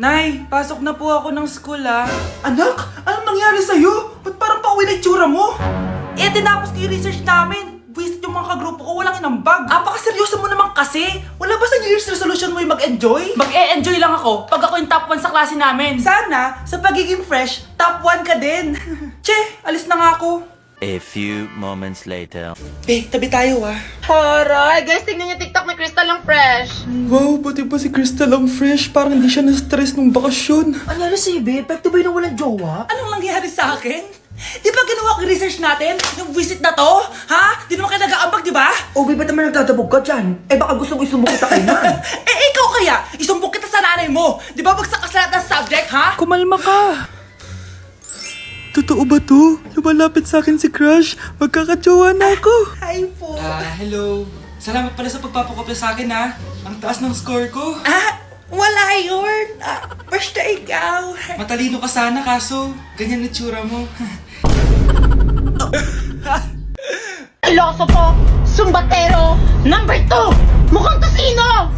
Nay, pasok na po ako ng school Anak, anong nangyari sa'yo? Ba't parang pauwi na itsura mo? Tinapos ko yung research namin. Visit yung mga kagrupo ko, walang inambag. Apakaseryoso mo naman kasi. Wala ba sa New Year's resolution mo yung mag-enjoy? Mag-e-enjoy lang ako pag ako yung top 1 sa klase namin. Sana, sa pagiging fresh, top 1 ka din. Che, alis na nga ako. A few moments later. Tabi tayo Horay! Guys, tignan niyo TikTok ni Crystal ang fresh. Wow, pati ba si Crystal ang fresh? Parang hindi siya na-stress nung bakasyon. Ano sa'yo, babe? Pwede ba yung walang jowa? Anong nangyari sa akin? Di ba ginawa ko yung research natin? Yung visit na to? Ha? Di naman kayo nag-aambag, di ba? O, babe, ba't naman nagdadabog ka dyan? Baka gusto mo isumbong kita kay Nan. Ikaw kaya? Isumbok kita sa nanay mo. Di ba bagsak ka sa lahat ng subject, ha? Kumalma ka. Totoo ba to? Lumalapit sa akin si Crush. Magkakajowa na ako. Hi po. Hello. Salamat pala sa pagpapakopya sa akin Ang taas ng score ko. Wala yun. Basta ikaw. Matalino ka sana kaso ganyan na tsura mo. Iloso Sumbatero, number 2! Mukhang kasino!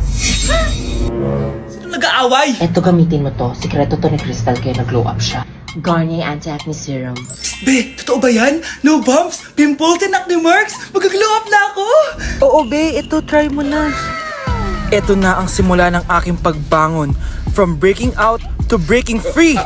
Sino nag-aaway? Eto, gamitin mo to. Sikreto to ni Crystal kaya nag-glow up siya. Garnier Anti-Acne Serum. Be, totoo ba yan? No bumps, pimples, and acne marks? Mag-glow up na ako! Oo, be. Ito, try mo na. Ito na ang simula ng aking pagbangon. From breaking out to breaking free.